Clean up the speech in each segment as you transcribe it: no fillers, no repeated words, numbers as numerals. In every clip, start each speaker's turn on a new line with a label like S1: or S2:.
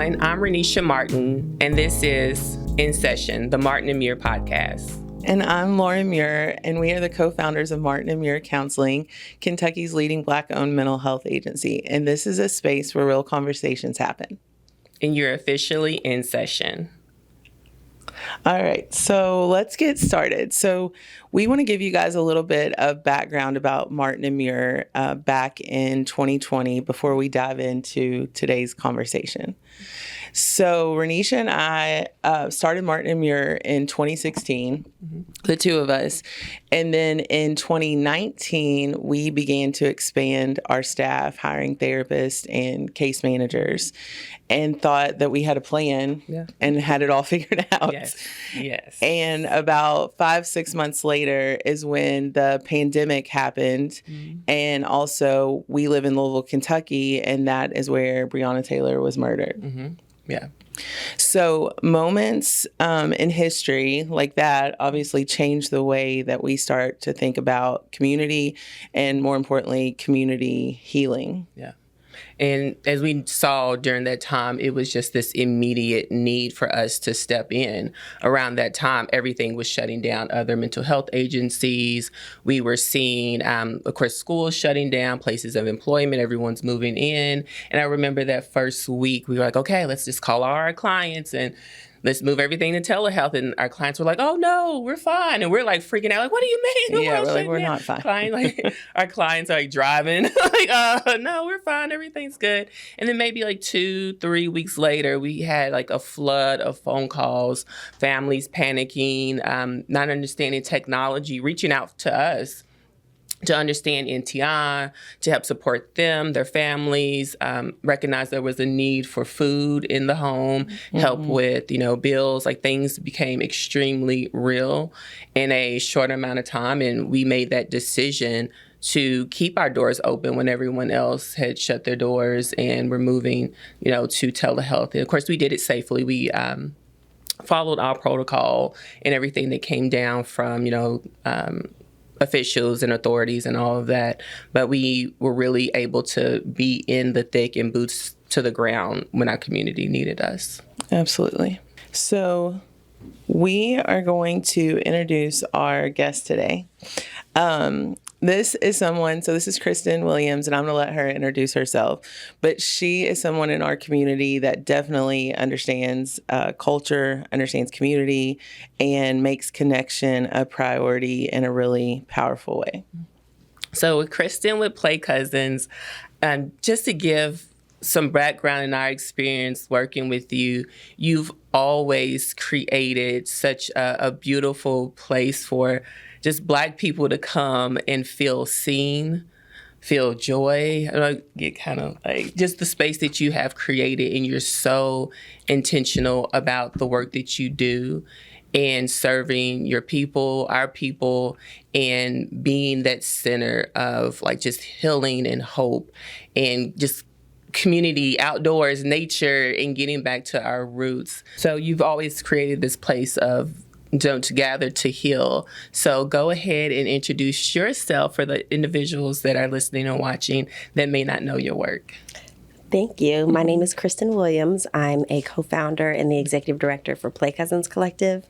S1: everyone. I'm Renesha Martin, and this is In Session, the Martin Muir Podcast.
S2: And I'm Lauren Muir, and we are the co-founders of Martin Muir Counseling, Kentucky's leading Black-owned mental health agency. And this is a space where real conversations happen.
S1: And you're officially in session.
S2: All right, so let's get started. So we want to give you guys a little bit of background about Martin and Muir back in 2020 before we dive into today's conversation. So Renesha and I started Martin and Muir in 2016, the two of us. And then in 2019, we began to expand our staff, hiring therapists and case managers, and thought that we had a plan and had it all figured out.
S1: Yes.
S2: And about 5-6 months later is when the pandemic happened. And also we live in Louisville, Kentucky, and that is where Breonna Taylor was murdered.
S1: Yeah.
S2: So moments in history like that obviously change the way that we start to think about community and, more importantly, community healing.
S1: Yeah. And as we saw during that time, it was just this immediate need for us to step in. Around that time, everything was shutting down. Other mental health agencies. We were seeing, of course, schools shutting down, places of employment, everyone's moving in. And I remember that first week, we were like, okay, let's just call our clients and let's move everything to telehealth. And our clients were like, oh, no, we're fine. And we're like freaking out, like, what do you mean?
S2: Yeah, we're like, we're not fine.
S1: Our clients are like driving, like, no, we're fine. Everything's good. And then maybe like 2-3 weeks later, we had like a flood of phone calls, families panicking, not understanding technology, reaching out to us to understand NTI, to help support them, their families, recognize there was a need for food in the home, help with, bills, like things became extremely real in a short amount of time. And we made that decision to keep our doors open when everyone else had shut their doors and were moving, to telehealth. And of course, we did it safely. We followed our protocol and everything that came down from, officials and authorities and all of that. But we were really able to be in the thick and boots to the ground when our community needed us.
S2: Absolutely. So we are going to introduce our guest today. This is Kristen Williams, and I'm going to let her introduce herself. But she is someone in our community that definitely understands culture, understands community, and makes connection a priority in a really powerful way.
S1: So with Kristen with Play Cousins, just to give some background in our experience working with you, you've always created such a beautiful place for just Black people to come and feel seen, feel joy. I get kind of like just the space that you have created, and you're so intentional about the work that you do and serving your people, our people, and being that center of like just healing and hope and just community, outdoors, nature, and getting back to our roots. So you've always created this place of to gather to heal. So go ahead and introduce yourself for the individuals that are listening and watching that may not know your work.
S3: Thank you. My name is Kristen Williams. I'm a co-founder and the executive director for Play Cousins Collective.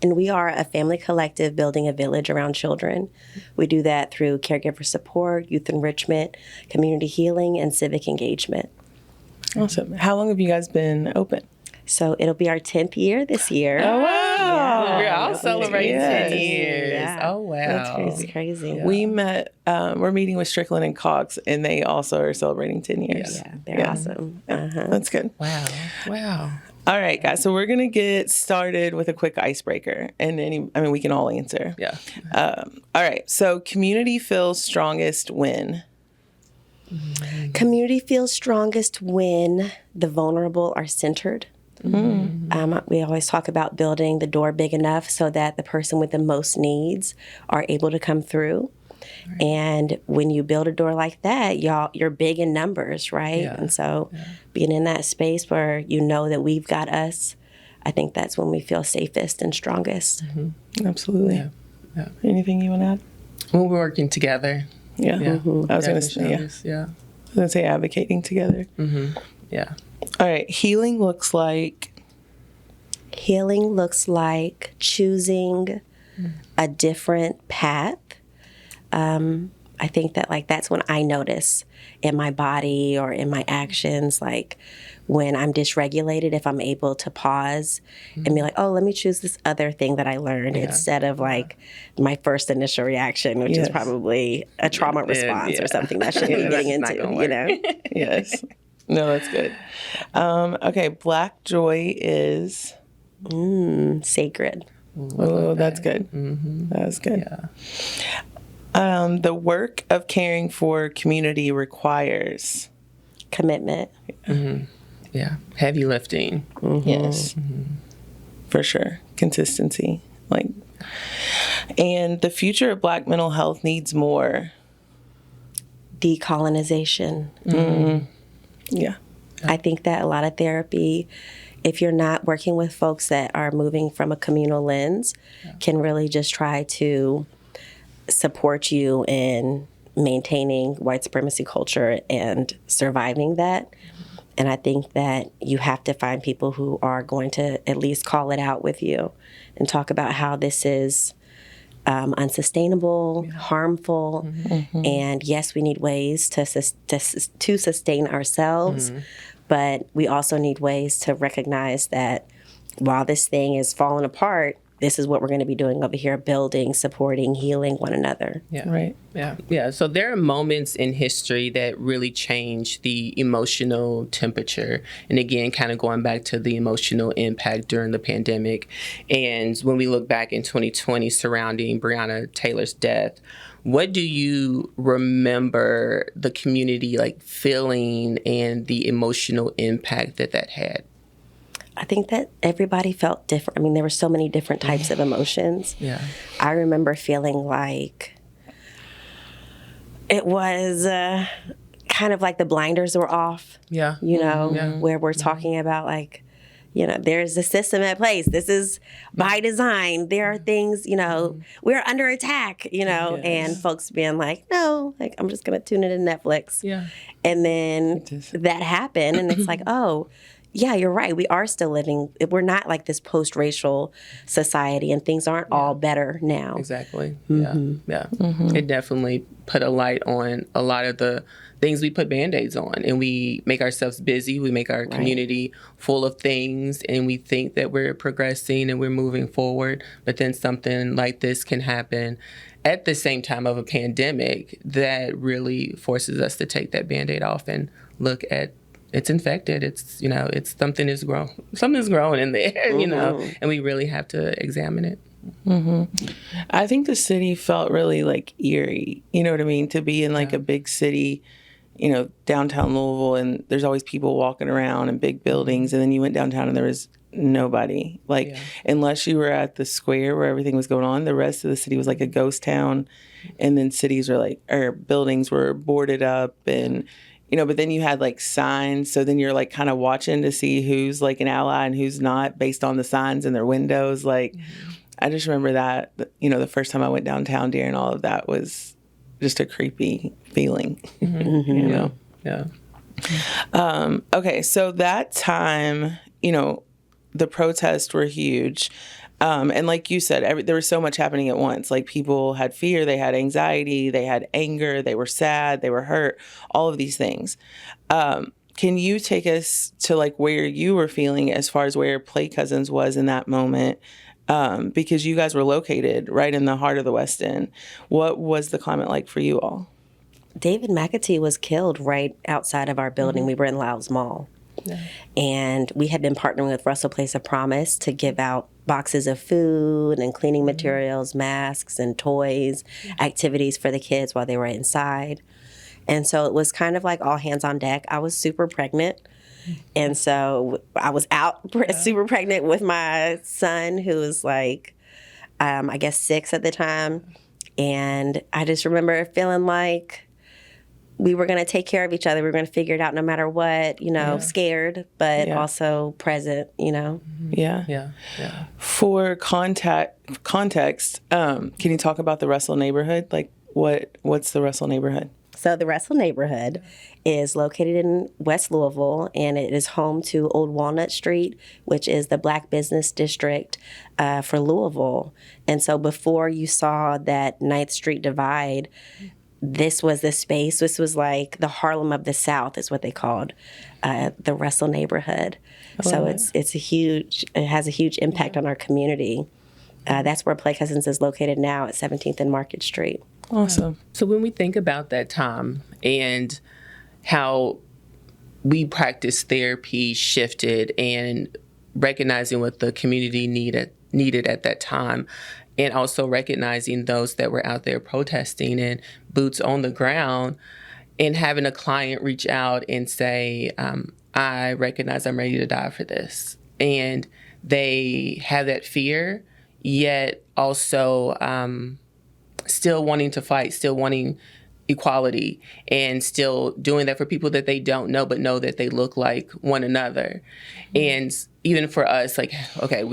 S3: And we are a family collective building a village around children. We do that through caregiver support, youth enrichment, community healing, and civic engagement.
S2: Awesome. How long have you guys been open?
S3: So it'll be our 10th year this year.
S2: Oh, wow.
S1: We're all celebrating 10 years.
S3: Yeah.
S1: Oh, wow.
S3: That's crazy.
S2: Yeah. We met, we're meeting with Strickland and Cox, and they also are celebrating 10 years.
S3: Yeah, they're awesome.
S2: That's good.
S1: Wow.
S2: All right, guys. So we're going to get started with a quick icebreaker, and we can all answer.
S1: Yeah.
S2: All right. So community feels strongest when?
S3: Community feels strongest when the vulnerable are centered. We always talk about building the door big enough so that the person with the most needs are able to come through. Right. And when you build a door like that, you're big in numbers, right? Yeah. And so being in that space where you know that we've got us, I think that's when we feel safest and strongest.
S2: Absolutely. Yeah. Anything you want to add?
S1: When we're working together.
S2: Yeah. I was going to say, advocating together.
S1: Yeah.
S2: All right. Healing looks like
S3: choosing a different path. I think that like that's when I notice in my body or in my actions, like when I'm dysregulated, if I'm able to pause and be like, oh, let me choose this other thing that I learned instead of like my first initial reaction, which is probably a trauma response or something that shouldn't be getting into, you know?
S2: Yes. No, that's good. Okay. Black joy is
S3: Sacred.
S2: Oh, that's good. That's good. The work of caring for community requires
S3: Commitment.
S1: Yeah. Heavy lifting.
S2: Yes, for sure. Consistency. And the future of Black mental health needs more
S3: Decolonization.
S2: Yeah.
S3: I think that a lot of therapy, if you're not working with folks that are moving from a communal lens, can really just try to support you in maintaining white supremacy culture and surviving that. And I think that you have to find people who are going to at least call it out with you and talk about how this is unsustainable, harmful, and yes, we need ways to sustain ourselves, but we also need ways to recognize that while this thing is falling apart, this is what we're going to be doing over here, building, supporting, healing one another.
S1: Yeah.
S2: Right.
S1: Yeah. So there are moments in history that really change the emotional temperature. And again, kind of going back to the emotional impact during the pandemic. And when we look back in 2020 surrounding Breonna Taylor's death, what do you remember the community like feeling and the emotional impact that that had?
S3: I think that everybody felt different. I mean, there were so many different types of emotions.
S1: Yeah.
S3: I remember feeling like it was kind of like the blinders were off.
S1: Yeah.
S3: You know, where we're talking about like, you know, there's a system at place. This is by design. There are things, you know, we're under attack, you know, and folks being like, no, like I'm just going to tune into Netflix.
S1: Yeah.
S3: And then that happened and it's like, oh, yeah, you're right. We are still living. We're not like this post-racial society, and things aren't all better now.
S1: Exactly. Yeah. It definitely put a light on a lot of the things we put Band-Aids on, and we make ourselves busy. We make our community full of things, and we think that we're progressing and we're moving forward. But then something like this can happen at the same time of a pandemic that really forces us to take that Band-Aid off and look at it's infected. It's, you know, it's something's growing in there, you know, and we really have to examine it.
S2: I think the city felt really like eerie, you know what I mean? To be in like a big city, you know, downtown Louisville, and there's always people walking around in big buildings, and then you went downtown and there was nobody. Like, unless you were at the square where everything was going on, the rest of the city was like a ghost town. And then buildings were boarded up and, you know, but then you had like signs. So then you're like kind of watching to see who's like an ally and who's not based on the signs in their windows. Like, I just remember that, you know, the first time I went downtown during all of that was just a creepy feeling, you know?
S1: Yeah.
S2: Okay. So that time, you know, the protests were huge. And like you said, there was so much happening at once. Like people had fear, they had anxiety, they had anger, they were sad, they were hurt, all of these things. Can you take us to like where you were feeling as far as where Play Cousins was in that moment? Because you guys were located right in the heart of the West End. What was the climate like for you all?
S3: David McAtee was killed right outside of our building. We were in Louds Mall. Yeah. And we had been partnering with Russell Place of Promise to give out boxes of food and cleaning materials, masks and toys, activities for the kids while they were inside. And so it was kind of like all hands on deck. I was super pregnant. And so I was out super pregnant with my son, who was like, I guess 6 at the time. And I just remember feeling like we were going to take care of each other. We were going to figure it out no matter what, you know, scared, but also present, you know?
S2: Yeah. For context, can you talk about the Russell neighborhood? Like, what's the Russell neighborhood?
S3: So the Russell neighborhood is located in West Louisville, and it is home to Old Walnut Street, which is the Black business district for Louisville. And so before you saw that 9th Street divide, this was the space. This was like the Harlem of the South is what they called the Russell neighborhood. So it has a huge impact on our community. That's where Play Cousins is located now at 17th and Market Street.
S2: Awesome.
S1: So when we think about that time and how we practiced therapy shifted and recognizing what the community needed at that time, and also recognizing those that were out there protesting and boots on the ground, and having a client reach out and say, I recognize I'm ready to die for this. And they have that fear, yet also still wanting to fight, still wanting equality, and still doing that for people that they don't know, but know that they look like one another. And even for us, like, okay,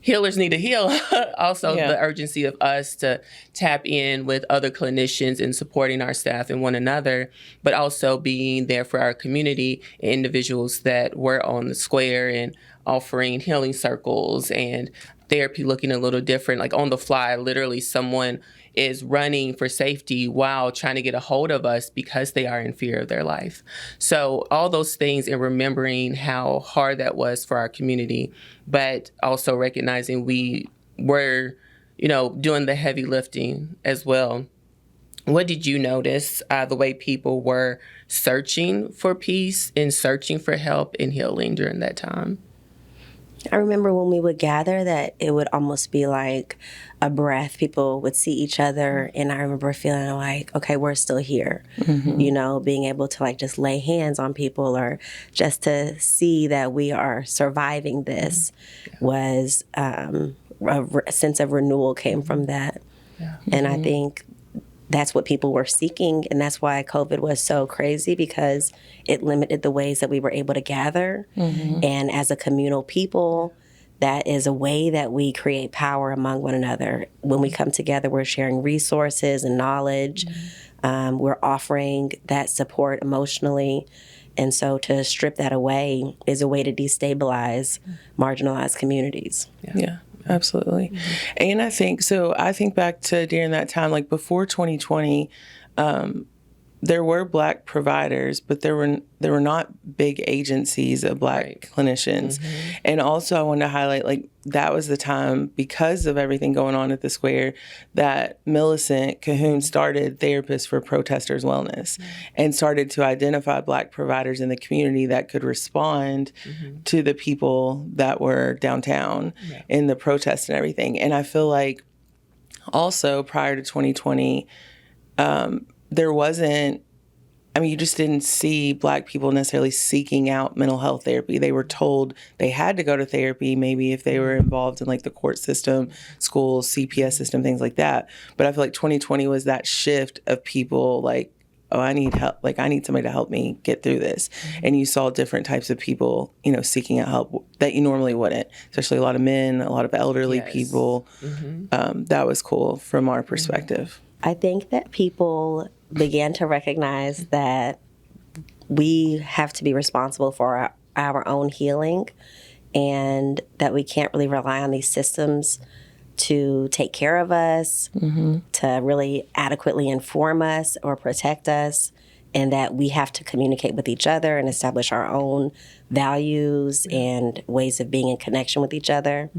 S1: healers need to heal. Also, the urgency of us to tap in with other clinicians and supporting our staff and one another, but also being there for our community, individuals that were on the square and offering healing circles and therapy looking a little different, like on the fly. Literally, someone is running for safety while trying to get a hold of us because they are in fear of their life. So all those things, and remembering how hard that was for our community, but also recognizing we were, doing the heavy lifting as well. What did you notice the way people were searching for peace and searching for help and healing during that time?
S3: I remember when we would gather that it would almost be like a breath. People would see each other, and I remember feeling like, okay, we're still here. Being able to like just lay hands on people or just to see that we are surviving this was a sense of renewal came from that. And I think that's what people were seeking, and that's why COVID was so crazy, because it limited the ways that we were able to gather. And as a communal people, that is a way that we create power among one another. When we come together, we're sharing resources and knowledge. We're offering that support emotionally. And so to strip that away is a way to destabilize marginalized communities.
S2: Yeah. Absolutely. And I think back to during that time, like before 2020, there were Black providers, but there were not big agencies of Black clinicians. And also I wanted to highlight, like, that was the time, because of everything going on at the square, that Millicent Cahoon started Therapists for Protesters Wellness and started to identify Black providers in the community that could respond to the people that were downtown in the protests and everything. And I feel like also prior to 2020, there wasn't, you just didn't see Black people necessarily seeking out mental health therapy. They were told they had to go to therapy, maybe if they were involved in like the court system, schools, CPS system, things like that. But I feel like 2020 was that shift of people like, oh, I need help. Like, I need somebody to help me get through this. And you saw different types of people, seeking out help that you normally wouldn't, especially a lot of men, a lot of elderly people. That was cool from our perspective.
S3: I think that people began to recognize that we have to be responsible for our own healing, and that we can't really rely on these systems to take care of us, to really adequately inform us or protect us, and that we have to communicate with each other and establish our own values and ways of being in connection with each other.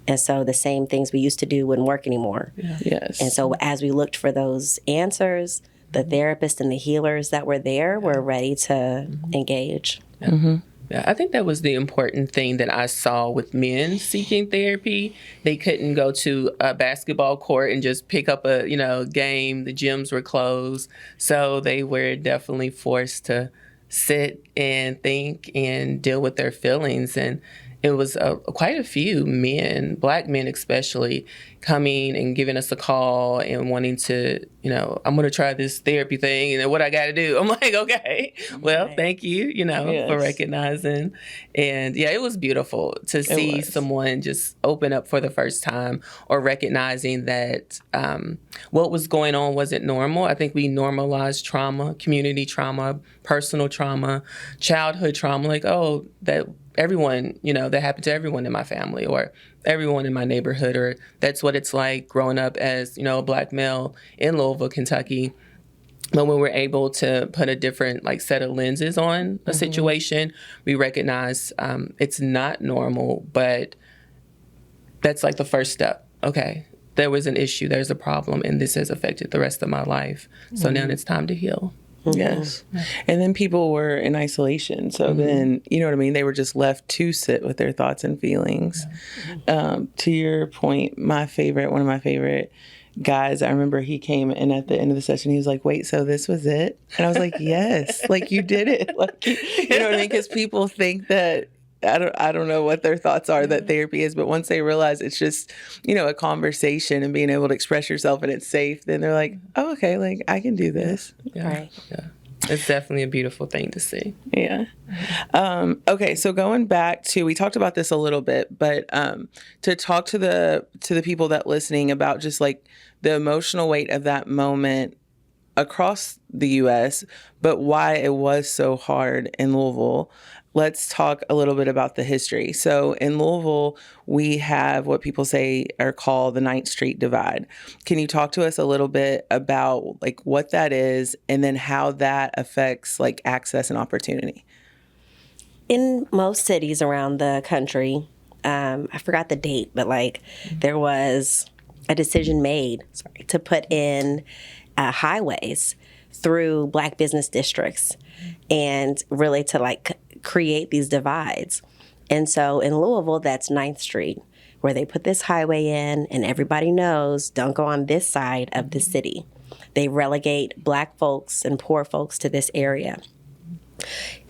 S3: And so the same things we used to do wouldn't work anymore.
S2: Yes.
S3: And so as we looked for those answers, the therapists and the healers that were there were ready to engage.
S1: Yeah, I think that was the important thing that I saw with men seeking therapy. They couldn't go to a basketball court and just pick up a, game. The gyms were closed. So they were definitely forced to sit and think and deal with their feelings. And it was quite a few men, Black men especially, coming and giving us a call and wanting to, I'm going to try this therapy thing and what I got to do. I'm like, okay, well, thank you, for recognizing. And yeah, it was beautiful to see someone just open up for the first time, or recognizing that what was going on wasn't normal. I think we normalized trauma, community trauma, personal trauma, childhood trauma, like, oh, that everyone, that happened to everyone in my family or everyone in my neighborhood, or that's what it's like growing up as, a Black male in Louisville, Kentucky. But when we're able to put a different set of lenses on a situation, we recognize it's not normal, but that's the first step. Okay, there was an issue, there's a problem, and this has affected the rest of my life. So now it's time to heal.
S2: Yes. And then people were in isolation. So then, they were just left to sit with their thoughts and feelings. To your point, one of my favorite guys, I remember he came in at the end of the session. He was like, wait, so this was it? And I was like, yes, you did it. You know what I mean? Because people think that, I don't know what their thoughts are that therapy is, but once they realize it's just, a conversation and being able to express yourself and it's safe, then they're like, oh, okay, I can do this.
S1: Yeah. Right. Yeah. It's definitely a beautiful thing to see.
S2: Yeah. Okay. So going back to, we talked about this a little bit, but to talk to the people that listening about just the emotional weight of that moment across the U.S., but why it was so hard in Louisville. Let's talk a little bit about the history. So in Louisville, we have what people say are called the 9th Street Divide. Can you talk to us a little bit about what that is, and then how that affects access and opportunity?
S3: In most cities around the country, I forgot the date, but there was a decision made to put in highways through Black business districts, and really to create these divides. And so in Louisville, that's 9th Street, where they put this highway in, and everybody knows, don't go on this side of the city. They relegate Black folks and poor folks to this area.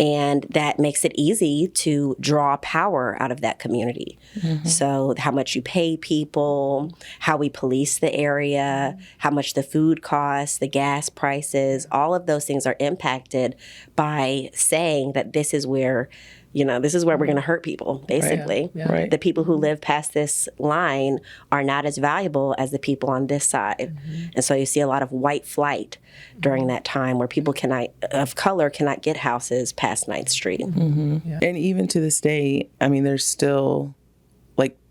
S3: And that makes it easy to draw power out of that community. So how much you pay people, how we police the area, how much the food costs, the gas prices, all of those things are impacted by saying that this is where this is where we're going to hurt people, basically.
S2: Right.
S3: The people who live past this line are not as valuable as the people on this side. And so you see a lot of white flight during that time, where people of color cannot get houses past 9th Street.
S2: And even to this day, there's still,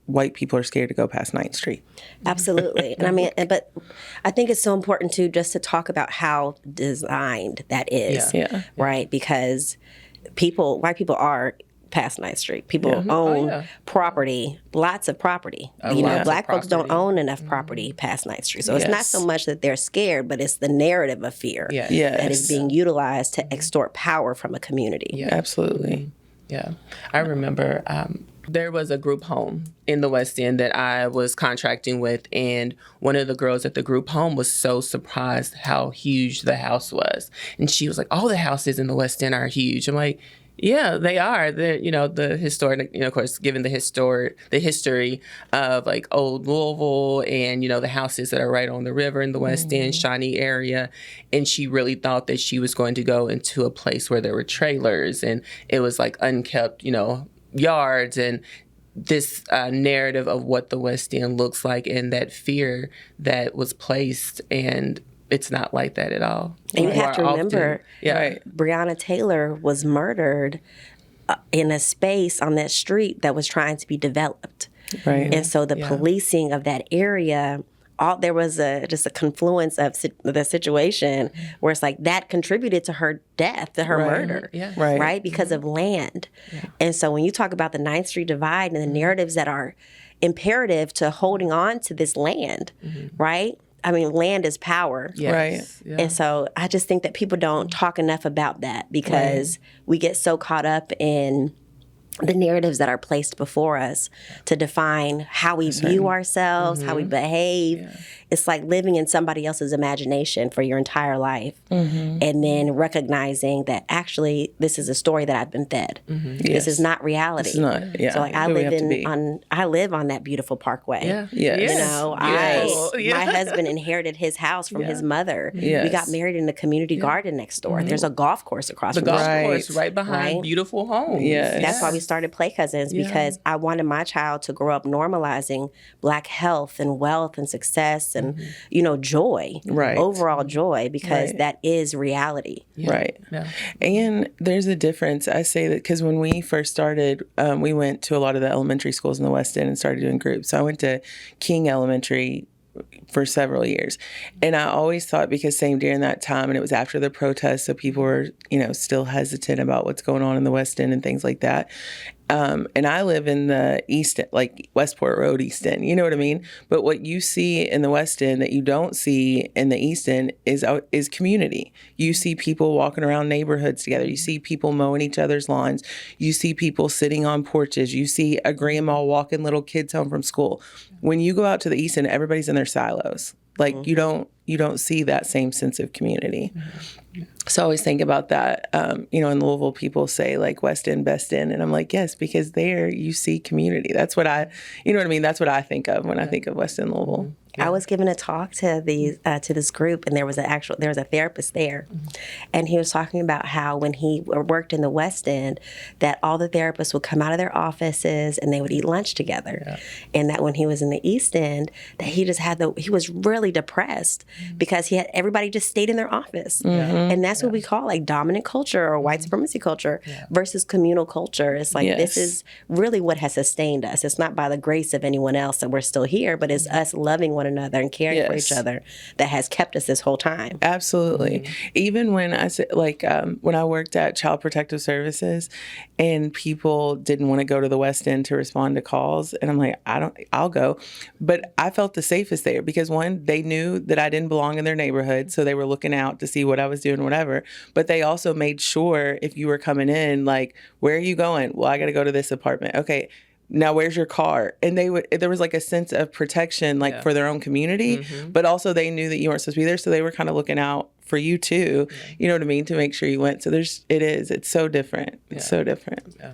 S2: white people are scared to go past 9th Street.
S3: Absolutely. And but I think it's so important just to talk about how designed that is, right? Because white people are past 9th Street. People own property, lots of property. Black folks don't own enough property past 9th Street. So it's not so much that they're scared, but it's the narrative of fear that is being utilized to extort power from a community.
S2: Yeah, absolutely.
S1: Yeah. I remember there was a group home in the West End that I was contracting with, and one of the girls at the group home was so surprised how huge the house was. And she was like, all the houses in the West End are huge. I'm like, yeah, they are. The historic, of course, given the history of old Louisville and, the houses that are right on the river in the West End, Shawnee area. And she really thought that she was going to go into a place where there were trailers and it was unkept, yards, and this narrative of what the West End looks like, and that fear that was placed, and it's not like that at all.
S3: And you have to remember, Breonna Taylor was murdered in a space on that street that was trying to be developed.
S2: Right.
S3: And so the policing of that area, there was just a confluence of the situation where it's that contributed to her death, to her murder, right? Because of land. Yeah. And so when you talk about the 9th Street Divide and the narratives that are imperative to holding on to this land, right? Land is power.
S2: Yes. Right.
S3: Yeah. And so I just think that people don't talk enough about that, because we get so caught up in the narratives that are placed before us to define how we view ourselves, how we behave. Yeah. It's like living in somebody else's imagination for your entire life. And then recognizing that actually this is a story that I've been fed. This is not reality. It's not, So like I live on that beautiful parkway.
S2: Yeah.
S3: You know, my husband inherited his house from his mother. We got married in the community garden next door. There's a golf course across from
S1: the golf course right behind beautiful homes.
S3: That's why we started Play Cousins, because I wanted my child to grow up normalizing Black health and wealth and success and, you know, joy, overall joy, because that is reality.
S2: Right. And there's a difference. I say that because when we first started, we went to a lot of the elementary schools in the West End and started doing groups. So I went to King Elementary for several years. And I always thought, because same during that time, and it was after the protests, so people were, you know, still hesitant about what's going on in the West End and things like that. And I live in the East End, like Westport Road, East End, you know what I mean? But what you see in the West End that you don't see in the East End is community. You see people walking around neighborhoods together. You see people mowing each other's lawns. You see people sitting on porches. You see a grandma walking little kids home from school. When you go out to the East End, everybody's in their silos. Like you don't see that same sense of community. So I always think about that. You know, in Louisville, people say like West End, Best End. And I'm like, yes, because there you see community. That's what you know what I mean? That's what I think of when I think of West End Louisville.
S3: I was giving a talk to this group, and there was a therapist there, and he was talking about how when he worked in the West End, that all the therapists would come out of their offices and they would eat lunch together, and that when he was in the East End, that he was really depressed because everybody just stayed in their office, and that's what we call like dominant culture or white supremacy culture versus communal culture. It's like this is really what has sustained us. It's not by the grace of anyone else that we're still here, but it's us loving one another and caring for each other that has kept us this whole time. Absolutely.
S2: Even when I said, like, when I worked at Child Protective Services and people didn't want to go to the West End to respond to calls, and I'm like, I'll go. But I felt the safest there because, one, they knew that I didn't belong in their neighborhood, so they were looking out to see what I was doing, whatever. But they also made sure if you were coming in, like, where are you going? Well, I got to go to this apartment. Okay. Now, where's your car? And there was like a sense of protection, like for their own community, but also they knew that you weren't supposed to be there. So they were kind of looking out for you too, you know what I mean? To make sure you went. So it's so different. It's so different.
S1: Yeah.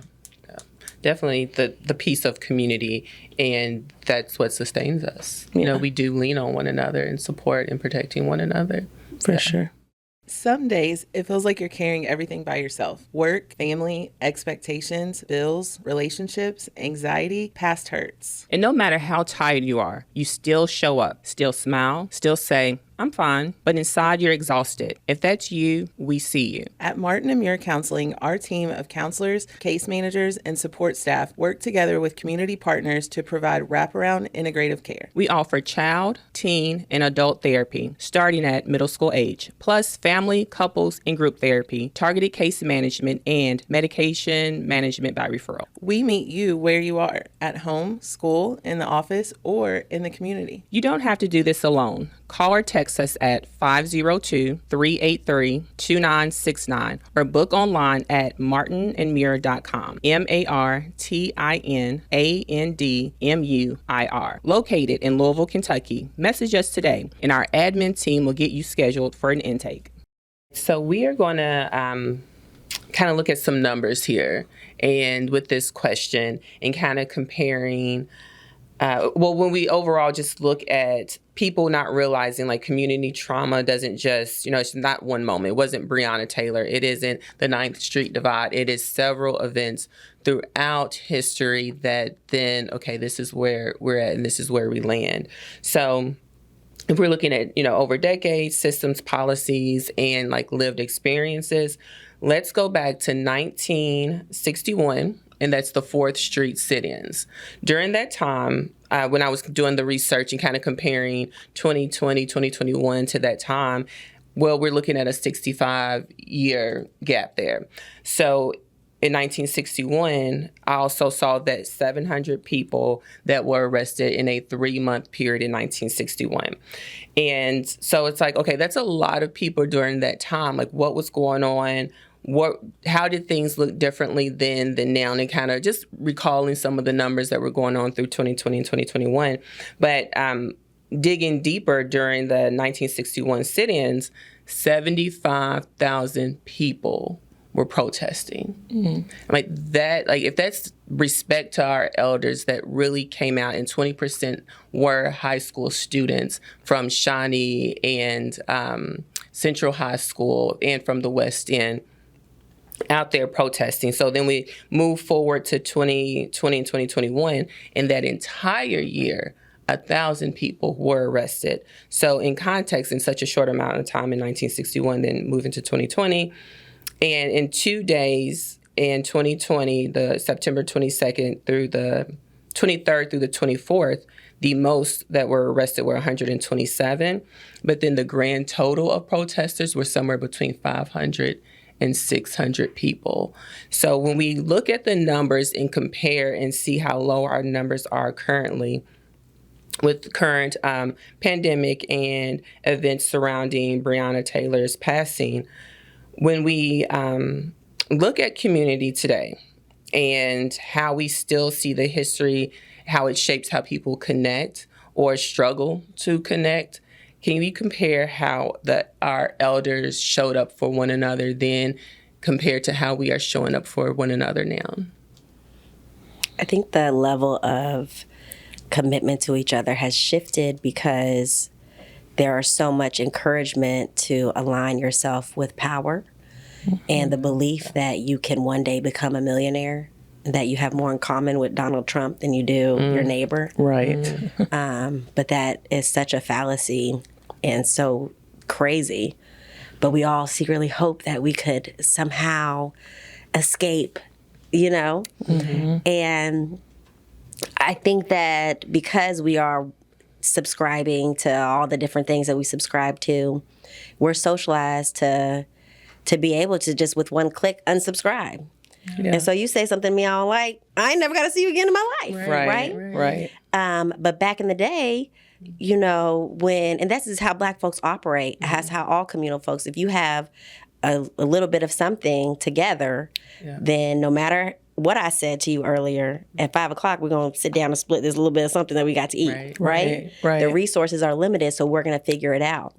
S1: Definitely the piece of community, and that's what sustains us. You know, we do lean on one another and support and protecting one another.
S2: For sure. Some days, it feels like you're carrying everything by yourself. Work, family, expectations, bills, relationships, anxiety, past hurts.
S1: And no matter how tired you are, you still show up, still smile, still say, I'm fine, but inside you're exhausted. If that's you, we see you.
S2: At Martin Muir Counseling, our team of counselors, case managers, and support staff work together with community partners to provide wraparound integrative care.
S1: We offer child, teen, and adult therapy starting at middle school age, plus family, couples, and group therapy, targeted case management, and medication management by referral.
S2: We meet you where you are, at home, school, in the office, or in the community.
S1: You don't have to do this alone. Call or text us at 502-383-2969 or book online at martinandmuir.com. MartinandMuir. Located in Louisville, Kentucky. Message us today, and our admin team will get you scheduled for an intake. So we are going to kind of look at some numbers here, and with this question, and kind of comparing. When we overall just look at people not realizing like community trauma doesn't just, it's not one moment. It wasn't Breonna Taylor. It isn't the 9th Street divide. It is several events throughout history that then, okay, this is where we're at and this is where we land. So if we're looking at, over decades, systems, policies, and like lived experiences, let's go back to 1961. And that's the 4th Street sit-ins. During that time, when I was doing the research and kind of comparing 2020, 2021 to that time, well, we're looking at a 65-year gap there. So in 1961, I also saw that 700 people that were arrested in a 3-month period in 1961. And so it's like, okay, that's a lot of people during that time. Like, what was going on? how did things look differently then than now, and kind of just recalling some of the numbers that were going on through 2020 and 2021. But digging deeper during the 1961 sit-ins, 75,000 people were protesting. Like that, like if that's respect to our elders that really came out, and 20% were high school students from Shawnee and Central High School and from the West End out there protesting. So then we move forward to 2020 and 2021, and that entire year, 1,000 people were arrested. So in context, in such a short amount of time in 1961, then moving to 2020, and in 2 days in 2020, the September 22nd through the 23rd through the 24th, the most that were arrested were 127. But then the grand total of protesters were somewhere between 500 and 600 people. So when we look at the numbers and compare and see how low our numbers are currently, with the current pandemic and events surrounding Breonna Taylor's passing, when we look at community today and how we still see the history, how it shapes how people connect or struggle to connect, can we compare how our elders showed up for one another then compared to how we are showing up for one another now?
S3: I think the level of commitment to each other has shifted because there are so much encouragement to align yourself with power and the belief that you can one day become a millionaire, that you have more in common with Donald Trump than you do your neighbor.
S2: Right.
S3: But that is such a fallacy and so crazy. But we all secretly hope that we could somehow escape, And I think that because we are subscribing to all the different things that we subscribe to, we're socialized to be able to just with one click unsubscribe. Yeah. And so you say something to me I don't like, I ain't never got to see you again in my life, right? But back in the day, and this is how Black folks operate, that's how all communal folks, if you have a little bit of something together, then no matter what I said to you earlier, at 5 o'clock, we're going to sit down and split this little bit of something that we got to eat, right? The resources are limited, so we're going to figure it out.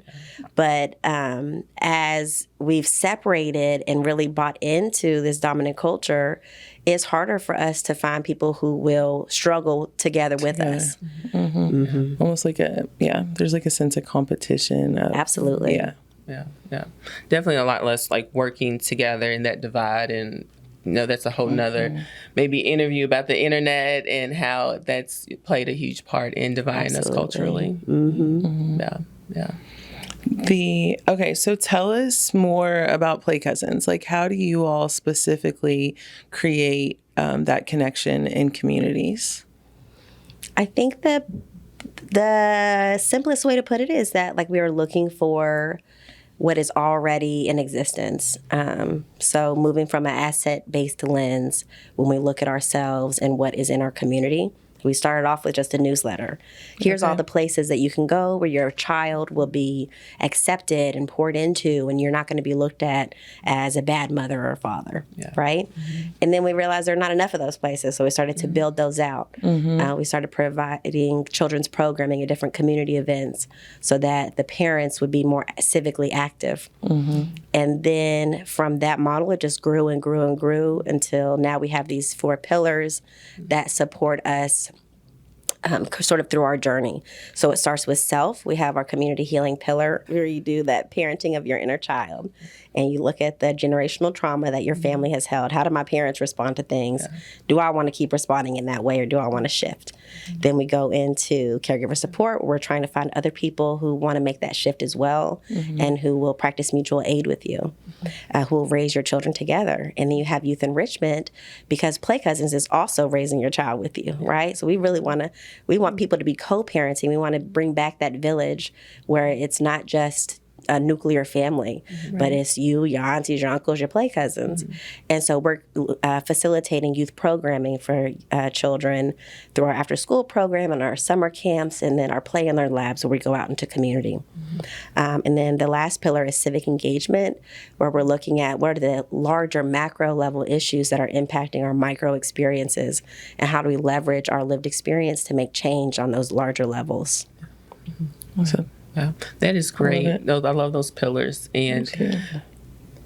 S3: But as we've separated and really bought into this dominant culture, it's harder for us to find people who will struggle together with us.
S2: Almost like there's like a sense of competition.
S3: Absolutely.
S1: Yeah. Definitely a lot less like working together in that divide, and that's a whole nother maybe interview about the internet and how that's played a huge part in dividing us culturally.
S2: Okay, so tell us more about Play Cousins. Like, how do you all specifically create that connection in communities?
S3: I think that the simplest way to put it is that we are looking for what is already in existence. So moving from an asset-based lens, when we look at ourselves and what is in our community, we started off with just a newsletter. Here's all the places that you can go where your child will be accepted and poured into, and you're not going to be looked at as a bad mother or father, right? And then we realized there are not enough of those places, so we started to build those out. We started providing children's programming at different community events so that the parents would be more civically active. And then from that model, it just grew and grew and grew until now we have these 4 pillars that support us sort of through our journey. So it starts with self. We have our community healing pillar where you do that parenting of your inner child. And you look at the generational trauma that your family has held. How do my parents respond to things? Do I want to keep responding in that way, or do I want to shift? Then we go into caregiver support, where we're trying to find other people who want to make that shift as well, and who will practice mutual aid with you, who will raise your children together. And then you have youth enrichment, because Play Cousins is also raising your child with you, right? So we really want people to be co-parenting. We want to bring back that village where it's not just a nuclear family, but it's you, your aunties, your uncles, your play cousins. And so we're facilitating youth programming for children through our after school program and our summer camps, and then our play and learn labs where we go out into community. And then the last pillar is civic engagement, where we're looking at what are the larger macro level issues that are impacting our micro experiences, and how do we leverage our lived experience to make change on those larger levels.
S2: Awesome.
S1: Wow, that is great. I love those pillars. And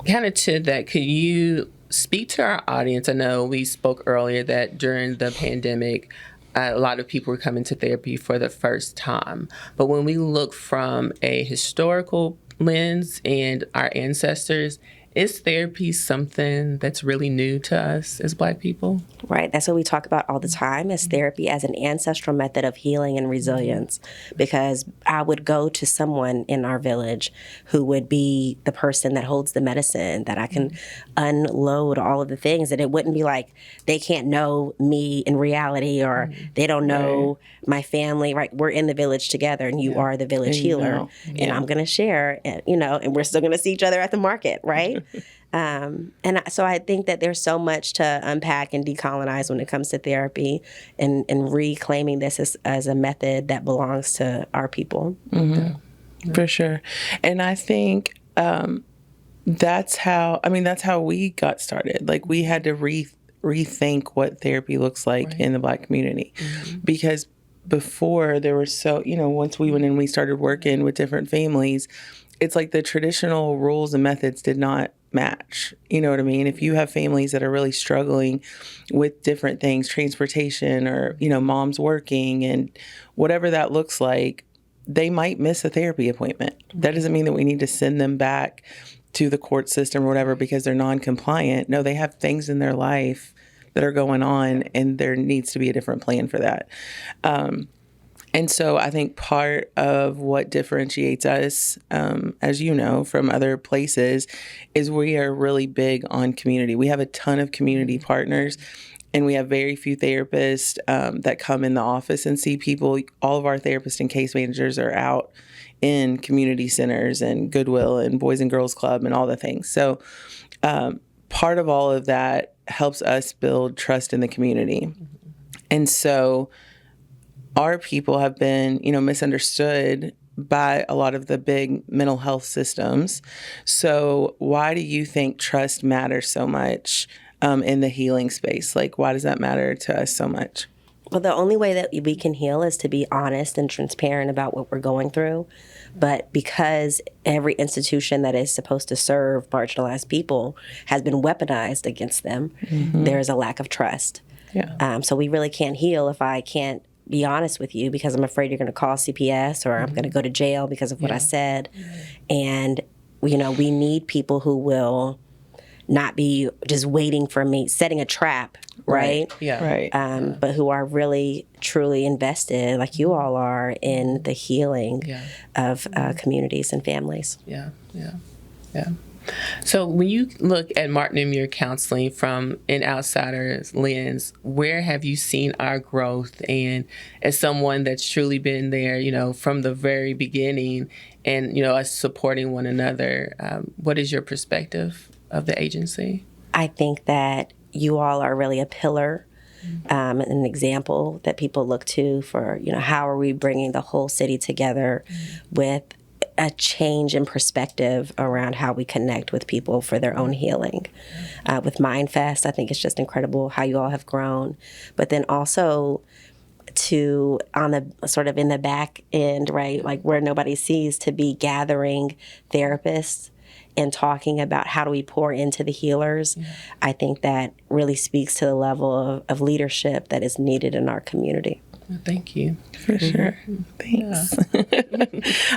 S1: kind of to that, could you speak to our audience? I know we spoke earlier that during the pandemic, a lot of people were coming to therapy for the first time. But when we look from a historical lens and our ancestors, is therapy something that's really new to us as Black people?
S3: Right. That's what we talk about all the time, as therapy as an ancestral method of healing and resilience. Because I would go to someone in our village who would be the person that holds the medicine, that I can unload all of the things. And it wouldn't be like they can't know me in reality, or they don't know my family. Right. We're in the village together, and you are the village healer. And I'm going to share, and we're still going to see each other at the market. Right. So I think that there's so much to unpack and decolonize when it comes to therapy, and reclaiming this as a method that belongs to our people.
S2: For sure. And I think that's how we got started. Like, we had to rethink what therapy looks like in the Black community. Because before, there were once we went in, we started working with different families, it's like the traditional rules and methods did not match. You know what I mean? If you have families that are really struggling with different things, transportation, or, mom's working, and whatever that looks like, they might miss a therapy appointment. That doesn't mean that we need to send them back to the court system or whatever because they're non-compliant. No, they have things in their life that are going on, and there needs to be a different plan for that. And so I think part of what differentiates us, as you know, from other places, is we are really big on community. We have a ton of community partners, and we have very few therapists that come in the office and see people. All of our therapists and case managers are out in community centers and Goodwill and Boys and Girls Club and all the things. So part of all of that helps us build trust in the community. And so our people have been, misunderstood by a lot of the big mental health systems. So why do you think trust matters so much in the healing space? Like, why does that matter to us so much?
S3: Well, the only way that we can heal is to be honest and transparent about what we're going through. But because every institution that is supposed to serve marginalized people has been weaponized against them, there is a lack of trust. So we really can't heal if I can't be honest with you, because I'm afraid you're going to call CPS, or I'm going to go to jail because of what I said. And, we need people who will not be just waiting for me, setting a trap, right? But who are really, truly invested, like you all are, in the healing of communities and families.
S1: So when you look at Martin Muir Counseling from an outsider's lens, where have you seen our growth? And as someone that's truly been there, from the very beginning, and, us supporting one another, what is your perspective of the agency?
S3: I think that you all are really a pillar, an example that people look to for, how are we bringing the whole city together with a change in perspective around how we connect with people for their own healing. With MindFest, I think it's just incredible how you all have grown. But then also on the sort of in the back end, right, like where nobody sees, to be gathering therapists and talking about how do we pour into the healers. I think that really speaks to the level of leadership that is needed in our community.
S1: Thank you.
S2: For sure. Thanks.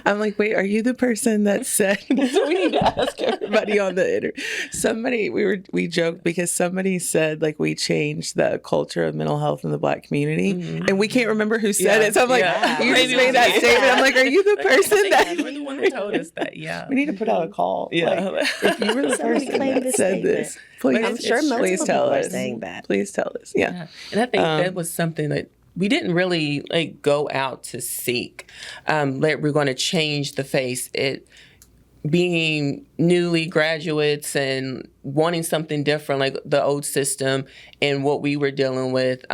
S2: I'm like, wait, are you the person that said, so we need to ask everybody on the interview. Somebody, we joked because somebody said, like, we changed the culture of mental health in the Black community. And we can't remember who said it. So I'm like, you just made that statement. I'm like, are you the person that?
S1: You're the one who told us that,
S2: We need to put out a call. Like, if you were the person that said this, please,
S3: I'm sure most
S2: please tell
S3: people
S2: us.
S3: are saying that.
S2: Please tell us. Yeah.
S1: And I think that was something that we didn't really go out to seek. We're going to change the face. being newly graduates and wanting something different, like the old system and what we were dealing with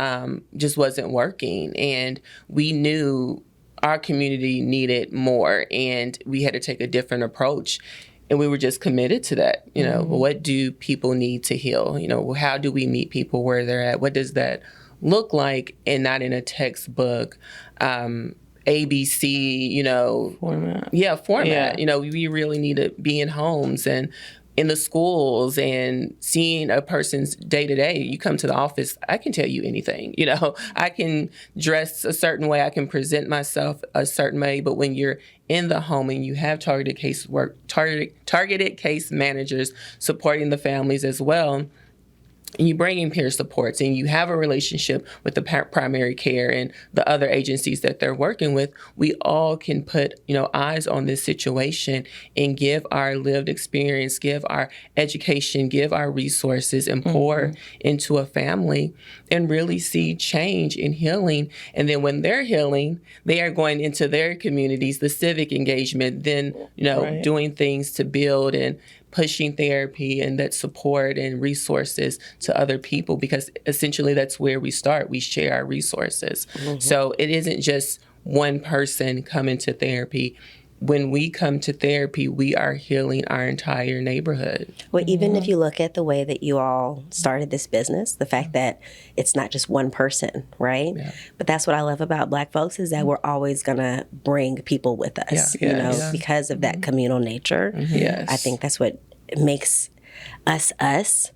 S1: just wasn't working. And we knew our community needed more, and we had to take a different approach. And we were just committed to that. You know, what do people need to heal? You know, how do we meet people where they're at? What does that look like, and not in a textbook, ABC, you know.
S2: Format.
S1: Yeah, format.
S2: Yeah.
S1: You know, we really need to be in homes and in the schools and seeing a person's day to day. You come to the office, I can tell you anything. You know, I can dress a certain way, I can present myself a certain way, but when you're in the home and you have targeted case managers supporting the families as well, and you bring in peer supports and you have a relationship with the primary care and the other agencies that they're working with, we all can put, you know, eyes on this situation and give our lived experience, give our education, give our resources, and pour into a family and really see change in healing. And then when they're healing, they are going into their communities, the civic engagement, then, you know, doing things to build and pushing therapy and that support and resources to other people, because essentially that's where we start. We share our resources. So it isn't just one person coming to therapy. When we come to therapy, we are healing our entire neighborhood.
S3: Well, even if you look at the way that you all started this business, the fact that it's not just one person, right? Yeah. But that's what I love about Black folks, is that we're always going to bring people with us, you know, because of that communal nature.
S2: Yes.
S3: I think that's what makes us us.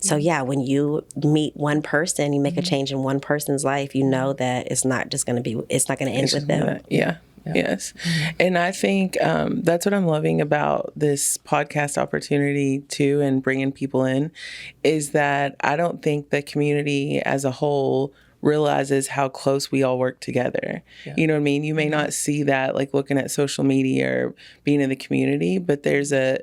S3: So yeah, when you meet one person, you make a change in one person's life, you know that it's not just going to be, it's not going to end with them.
S2: Yes. And I think that's what I'm loving about this podcast opportunity too, and bringing people in, is that I don't think the community as a whole realizes how close we all work together. You know what I mean? You may not see that, like looking at social media or being in the community, but there's a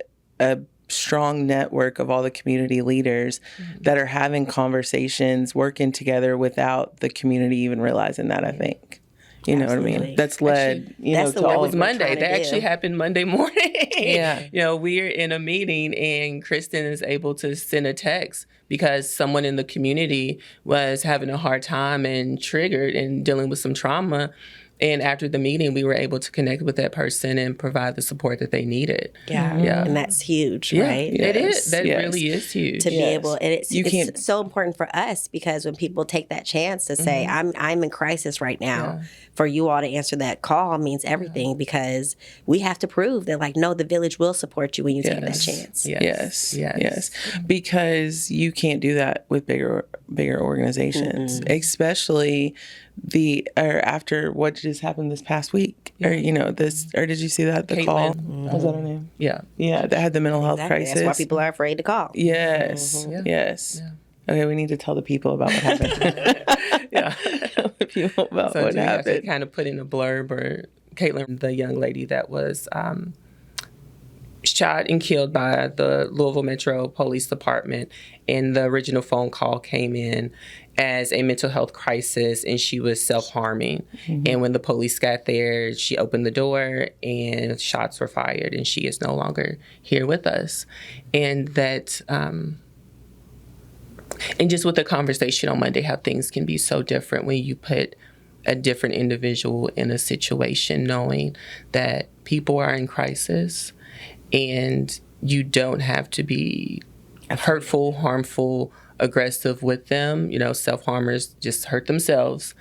S2: strong network of all the community leaders that are having conversations, working together without the community even realizing that, I think. You know what I mean? That's led,
S1: actually,
S2: you know, to all
S1: was Monday. That actually happened Monday morning. You know, we're in a meeting and Kristen is able to send a text because someone in the community was having a hard time and triggered and dealing with some trauma. And after the meeting, we were able to connect with that person and provide the support that they needed.
S3: And that's huge, right?
S1: It is. That really is huge.
S3: To be able, and it's so important for us, because when people take that chance to say, I'm in crisis right now, for you all to answer that call means everything, because we have to prove that, like, no, the village will support you when you take that chance.
S2: Yes. Because you can't do that with bigger organizations, especially after what just happened this past week, or you know, or did you see that, the call? Was that her name? Yeah, that had the mental health crisis.
S3: That's why people are afraid to call.
S2: Yes. Okay, we need to tell the people about what happened. Tell the people about what happened.
S1: Have to kind of put in a blurb, or Caitlin, the young lady that was shot and killed by the Louisville Metro Police Department, and the original phone call came in as a mental health crisis, and she was self-harming. And when the police got there, she opened the door and shots were fired, and she is no longer here with us. And that, and just with the conversation on Monday, how things can be so different when you put a different individual in a situation, knowing that people are in crisis and you don't have to be hurtful, harmful, aggressive with them. You know, self-harmers just hurt themselves.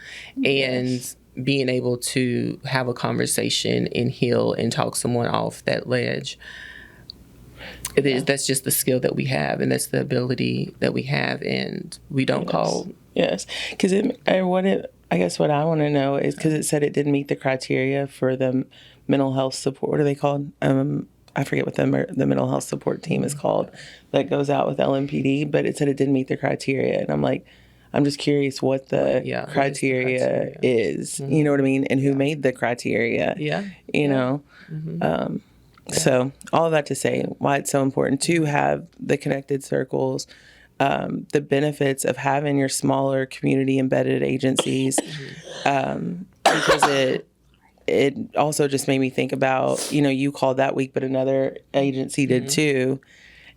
S1: And being able to have a conversation and heal and talk someone off that ledge, that's just the skill that we have, and that's the ability that we have, and we don't call.
S2: Because I guess what I want to know is, because it said it didn't meet the criteria for the mental health support. What are they called? I forget what the mental health support team is called that goes out with LMPD, but it said it didn't meet the criteria. And I'm like, I'm just curious what the criteria is. You know what I mean? And who made the criteria. You know? So all of that to say why it's so important to have the connected circles, the benefits of having your smaller community embedded agencies, because it also just made me think about, you called that week, but another agency did too.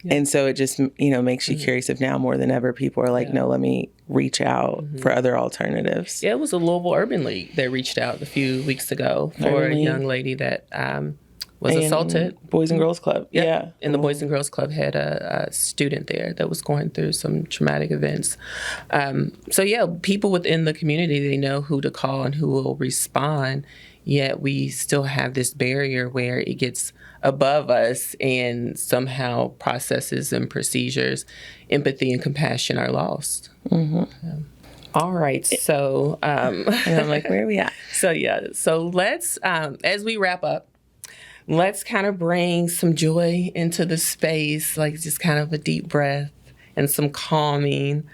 S2: Yeah. And so it just, makes you curious if now more than ever people are like, no, let me reach out for other alternatives.
S1: Yeah, it was a Louisville Urban League that reached out a few weeks ago for a young lady that was assaulted.
S2: Boys and Girls Club.
S1: Yep.
S2: Yeah.
S1: And the Boys and Girls Club had a student there that was going through some traumatic events. So, people within the community, they know who to call and who will respond. Yet we still have this barrier where it gets above us and somehow processes and procedures, empathy and compassion are lost. All right. So,
S2: and I'm like, where are we at?
S1: So let's, as we wrap up, let's kind of bring some joy into the space, like just kind of a deep breath and some calming.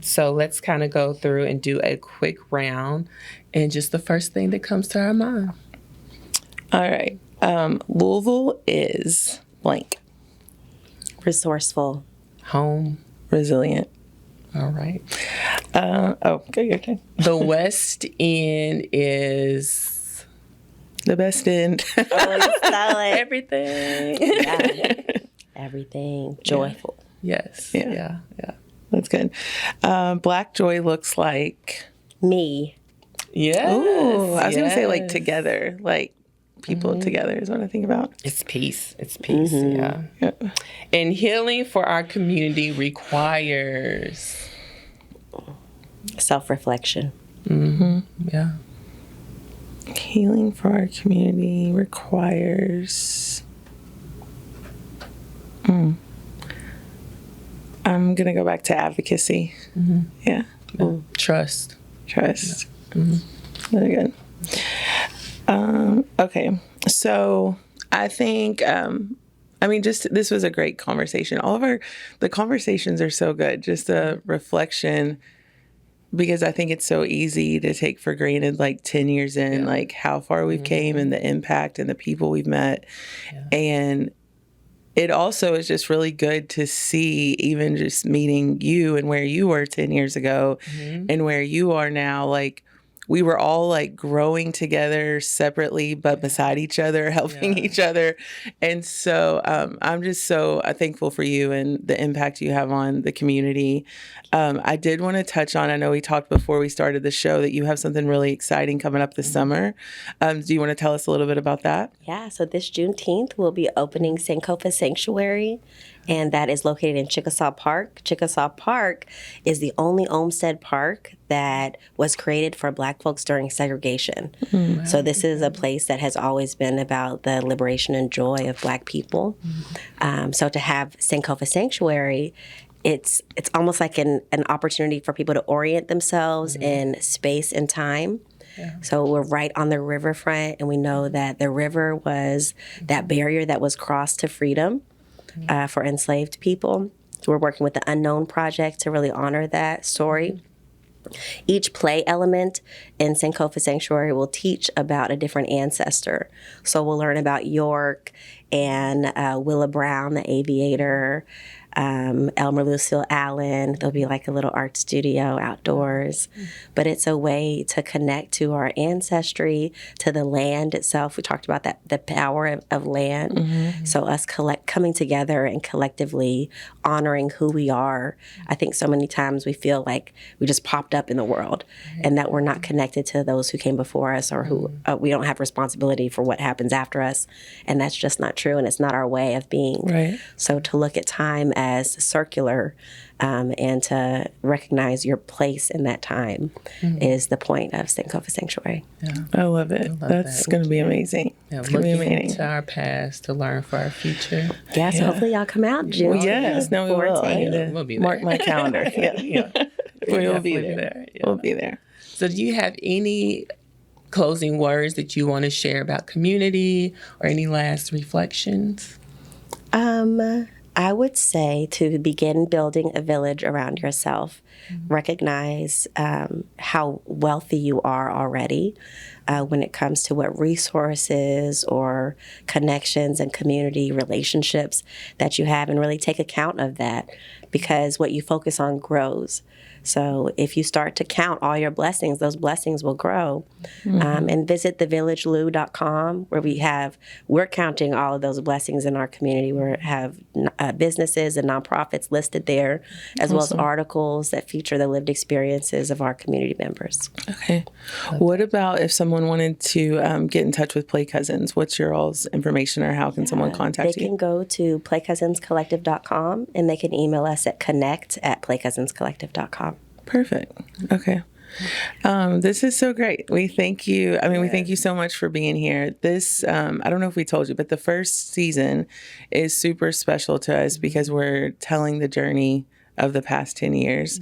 S1: So let's kind of go through and do a quick round and just the first thing that comes to our mind.
S2: All right. Louisville is blank.
S3: Resourceful.
S1: Home.
S2: Resilient.
S1: All right.
S2: Go your turn.
S1: The West End is...
S2: The best end.
S1: Everything.
S3: Yeah. Everything. Joyful.
S1: Yes.
S2: Yeah. That's good. Black joy looks like...
S3: Me.
S1: Yeah.
S2: Ooh, I was going to say like together, like people together is what I think about.
S1: It's peace. Yeah. And healing for our community requires...
S3: Self-reflection.
S1: Yeah.
S2: Healing for our community requires... I'm going to go back to advocacy. Yeah.
S1: Trust.
S2: Very good. Okay. So I think, this was a great conversation. The conversations are so good. Just a reflection, because I think it's so easy to take for granted, like 10 years in, like how far we've came and the impact and the people we've met. And it also is just really good to see, even just meeting you and where you were 10 years ago and where you are now, like we were all like growing together separately, but beside each other, helping each other. And so I'm just so thankful for you and the impact you have on the community. I did want to touch on, I know we talked before we started the show that you have something really exciting coming up this summer. Do you want to tell us a little bit about that?
S3: Yeah, so this Juneteenth, we'll be opening Sankofa Sanctuary, and that is located in Chickasaw Park. Chickasaw Park is the only Olmsted park that was created for Black folks during segregation. So this is a place that has always been about the liberation and joy of Black people. So to have Sankofa Sanctuary, it's almost like an opportunity for people to orient themselves in space and time. So we're right on the riverfront, and we know that the river was that barrier that was crossed to freedom for enslaved people. So we're working with the Unknown Project to really honor that story. Each play element in Sankofa Sanctuary will teach about a different ancestor. So we'll learn about York and Willa Brown, the aviator, Elmer Lucille Allen. There'll be like a little art studio outdoors. But it's a way to connect to our ancestry, to the land itself. We talked about that, the power of land. So us coming together and collectively honoring who we are. I think so many times we feel like we just popped up in the world and that we're not connected to those who came before us, or who we don't have responsibility for what happens after us. And that's just not true, and it's not our way of being.
S2: Right.
S3: So to look at time as circular and to recognize your place in that time is the point of Sankofa Sanctuary.
S2: I love it. That's going to be amazing.
S1: It's going to be amazing. Into our past to learn for our future.
S3: Yeah, so hopefully y'all come out June.
S2: Well, yes, no, we will. I need to
S1: we'll be there.
S2: mark my calendar. We will be there. We'll be there.
S1: So do you have any closing words that you want to share about community, or any last reflections?
S3: I would say to begin building a village around yourself. recognize how wealthy you are already when it comes to what resources or connections and community relationships that you have, and really take account of that, because what you focus on grows. So if you start to count all your blessings, those blessings will grow. And visit thevillagelou.com, where we're counting all of those blessings in our community. We have businesses and nonprofits listed there, as well as articles that feature the lived experiences of our community members.
S2: Okay. What about if someone wanted to get in touch with Play Cousins? What's your all's information, or how can someone contact you?
S3: They can go to playcousinscollective.com, and they can email us at connect@playcousinscollective.com.
S2: Perfect. Okay. This is so great. We thank you. We thank you so much for being here. This, I don't know if we told you, but the first season is super special to us because we're telling the journey of the past 10 years.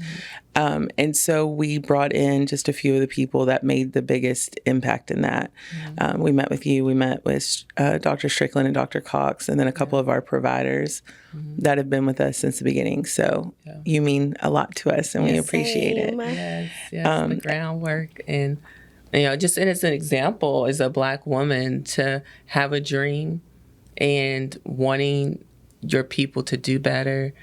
S2: And so we brought in just a few of the people that made the biggest impact in that. We met with you. We met with Dr. Strickland and Dr. Cox, and then a couple of our providers that have been with us since the beginning. So you mean a lot to us, and we appreciate it.
S1: Yes, the groundwork. And, just as an example, as a Black woman, to have a dream and wanting your people to do better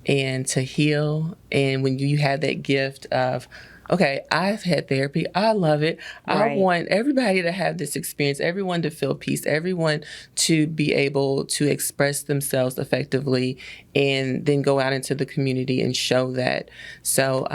S1: and to heal. And when you have that gift of, okay, I've had therapy, I love it. I want everybody to have this experience, everyone to feel peace, everyone to be able to express themselves effectively, and then go out into the community and show that. So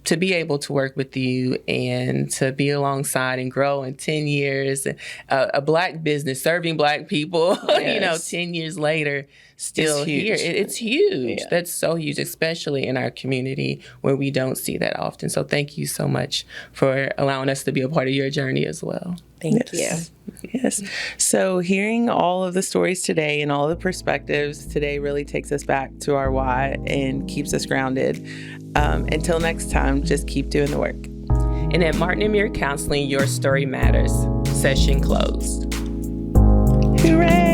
S1: to be able to work with you and to be alongside and grow in 10 years, a Black business serving Black people, 10 years later, still here. It's huge. Yeah. That's so huge, especially in our community where we don't see that often. So thank you so much for allowing us to be a part of your journey as well.
S3: Thank you.
S2: Yes. So hearing all of the stories today and all the perspectives today really takes us back to our why and keeps us grounded. Until next time, just keep doing the work.
S1: And at Martin Muir Counseling, your story matters. Session closed.
S2: Hooray!